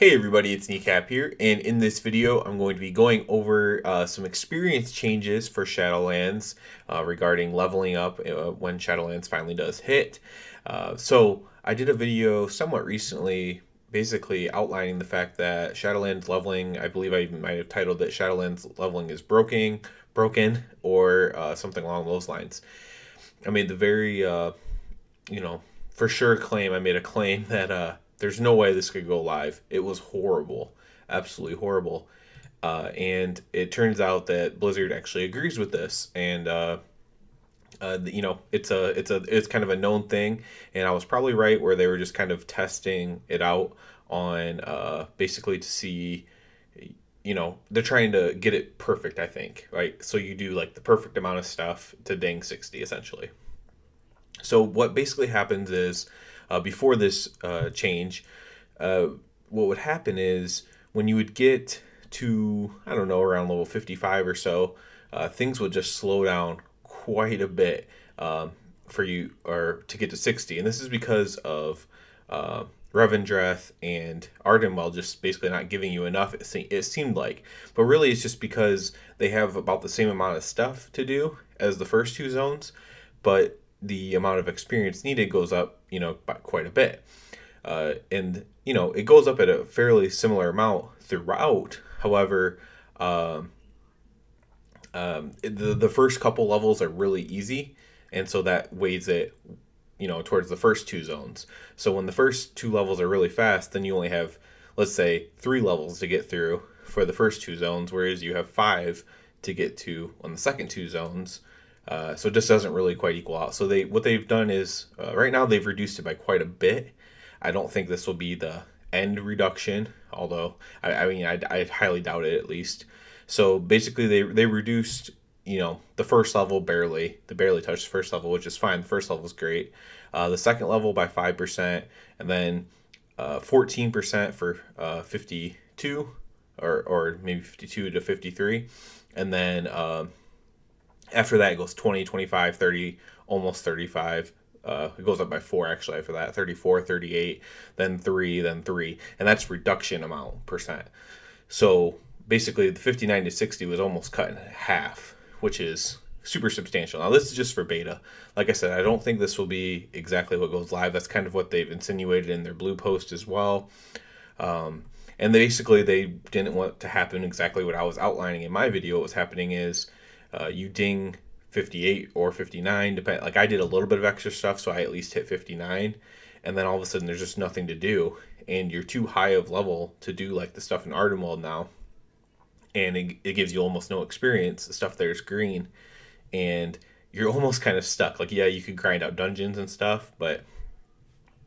Hey everybody, it's Kneecap here, and in this video I'm going to be going over some experience changes for Shadowlands regarding leveling up when Shadowlands finally does hit. So I did a video somewhat recently basically outlining the fact that Shadowlands leveling, I believe I might have titled it Shadowlands leveling is broken, or something along those lines. I made the very you know, for sure claim. I made a claim that there's no way this could go live. It was horrible, absolutely horrible. And it turns out that Blizzard actually agrees with this, and it's kind of a known thing. And I was probably right where they were just kind of testing it out on basically to see. They're trying to get it perfect. I think, right? So you do like the perfect amount of stuff to ding 60 essentially. So what basically happens is, before this change, uh, what would happen is when you would get to, I don't know, around level 55 or so, things would just slow down quite a bit, for you, or to get to 60. And this is because of Revendreth and Ardenwell just basically not giving you enough, it seemed like. But really it's just because they have about the same amount of stuff to do as the first two zones, but the amount of experience needed goes up, by quite a bit. And it goes up at a fairly similar amount throughout. However, the first couple levels are really easy, and so that weighs it, towards the first two zones. So when the first two levels are really fast, then you only have, let's say, three levels to get through for the first two zones, whereas you have five to get to on the second two zones. So it just doesn't really quite equal out. So what they've done is, right now they've reduced it by quite a bit. I don't think this will be the end reduction, although I highly doubt it at least. So basically they reduced, the first level barely. They barely touched the first level, which is fine. The first level is great. The second level by 5%, and then 14% for 52, or maybe 52 to 53, and then after that, it goes 20, 25, 30, almost 35. It goes up by 4 actually after that, 34, 38, then 3, then 3. And that's reduction amount percent. So basically, the 59 to 60 was almost cut in half, which is super substantial. Now, this is just for beta. Like I said, I don't think this will be exactly what goes live. That's kind of what they've insinuated in their blue post as well. And they didn't want to happen exactly what I was outlining in my video. What was happening is, you ding 58 or 59, depend. Like I did a little bit of extra stuff, so I at least hit 59, and then all of a sudden there's just nothing to do, and you're too high of level to do like the stuff in Ardenwald now, and it gives you almost no experience. The stuff there is green, and you're almost kind of stuck. Like, yeah, you could grind out dungeons and stuff, but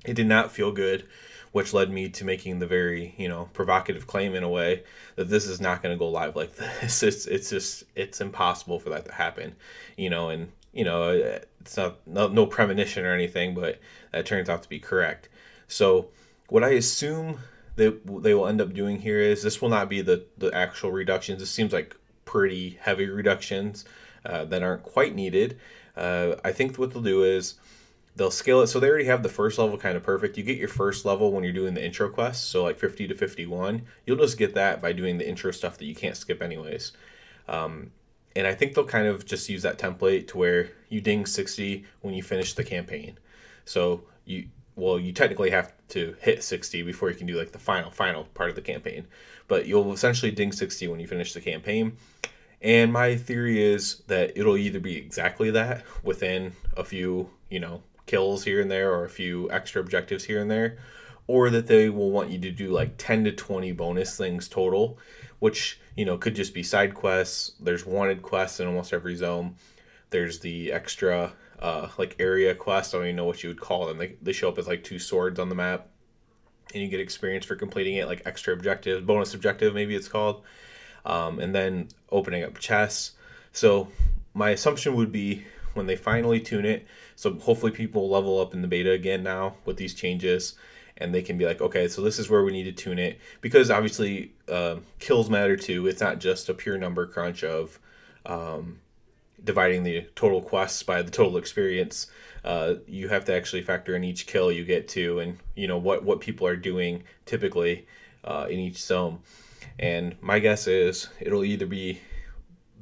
it did not feel good, which led me to making the very, provocative claim in a way that this is not going to go live like this. It's impossible for that to happen, and it's no premonition or anything, but that turns out to be correct. So what I assume that they will end up doing here is, this will not be the actual reductions. This seems like pretty heavy reductions that aren't quite needed. I think what they'll do is they'll scale it. So they already have the first level kind of perfect. You get your first level when you're doing the intro quests, so like 50 to 51. You'll just get that by doing the intro stuff that you can't skip anyways. And I think they'll kind of just use that template to where you ding 60 when you finish the campaign. So you technically have to hit 60 before you can do like the final part of the campaign. But you'll essentially ding 60 when you finish the campaign. And my theory is that it'll either be exactly that within a few, kills here and there, or a few extra objectives here and there, or that they will want you to do like 10 to 20 bonus things total, which, could just be side quests. There's wanted quests in almost every zone. There's the extra like area quests. I don't even know what you would call them. They show up as like two swords on the map, and you get experience for completing it, like extra objective, bonus objective maybe it's called. And then opening up chests. So my assumption would be, when they finally tune it, so hopefully people level up in the beta again now with these changes, and they can be like, okay, so this is where we need to tune it, because obviously kills matter too. It's not just a pure number crunch of dividing the total quests by the total experience. You have to actually factor in each kill you get to, and what people are doing typically in each zone. And my guess is it'll either be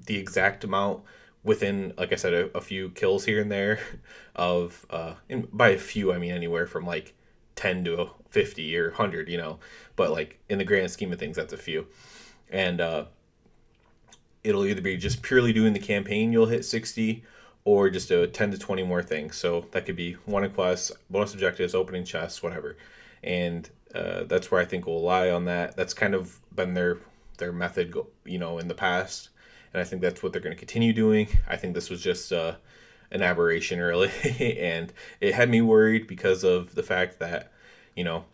the exact amount within, like I said, a few kills here and there of, and by a few, I mean anywhere from like 10 to 50 or 100, but like in the grand scheme of things, that's a few. And it'll either be just purely doing the campaign, you'll hit 60, or just a 10 to 20 more things. So that could be one quest, bonus objectives, opening chests, whatever. And that's where I think we'll lie on that. That's kind of been their method, in the past, and I think that's what they're going to continue doing. I think this was just an aberration, really, and it had me worried because of the fact that, you know,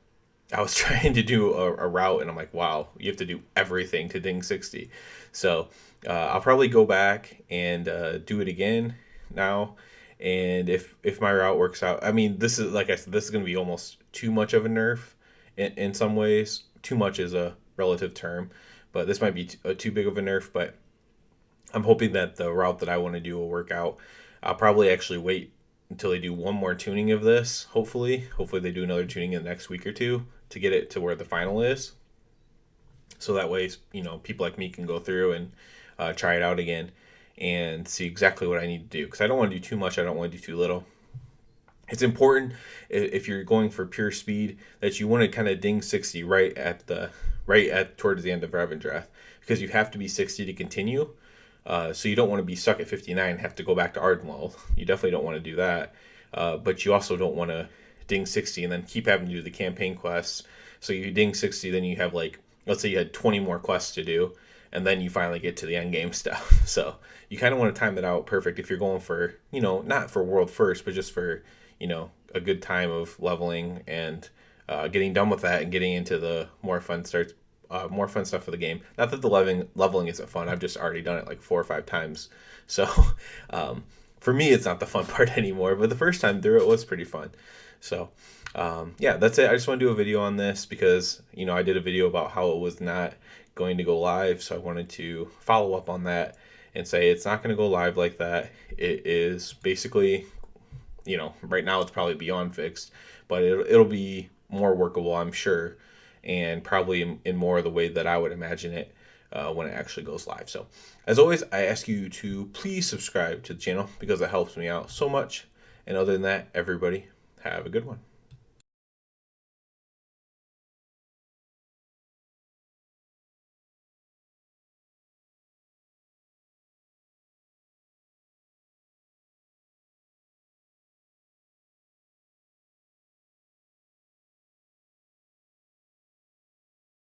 I was trying to do a route, and I'm like, wow, you have to do everything to ding 60. So I'll probably go back and do it again now. And if my route works out, I mean, this is, like I said, this is going to be almost too much of a nerf in some ways. Too much is a relative term, but this might be too big of a nerf. But I'm hoping that the route that I want to do will work out. I'll probably actually wait until they do one more tuning of this. Hopefully they do another tuning in the next week or two to get it to where the final is. So that way, people like me can go through and try it out again and see exactly what I need to do. Because I don't want to do too much. I don't want to do too little. It's important if you're going for pure speed that you want to kind of ding 60 right at towards the end of Revendreth, because you have to be 60 to continue. So you don't want to be stuck at 59 and have to go back to Ardenwell. You definitely don't want to do that. But you also don't want to ding 60 and then keep having to do the campaign quests. So you ding 60, then you have, like, let's say you had 20 more quests to do, and then you finally get to the end game stuff. So you kind of want to time that out perfect if you're going for, not for world first, but just for, a good time of leveling and getting done with that and getting into the more fun stuff for the game. Not that the leveling isn't fun. I've just already done it like 4 or 5 times. So for me, it's not the fun part anymore. But the first time through it was pretty fun. So yeah, that's it. I just want to do a video on this because, I did a video about how it was not going to go live. So I wanted to follow up on that and say it's not going to go live like that. It is basically, right now it's probably beyond fixed, but it'll be more workable, I'm sure, and probably in more of the way that I would imagine it when it actually goes live. So, as always, I ask you to please subscribe to the channel because it helps me out so much. And other than that, everybody, have a good one.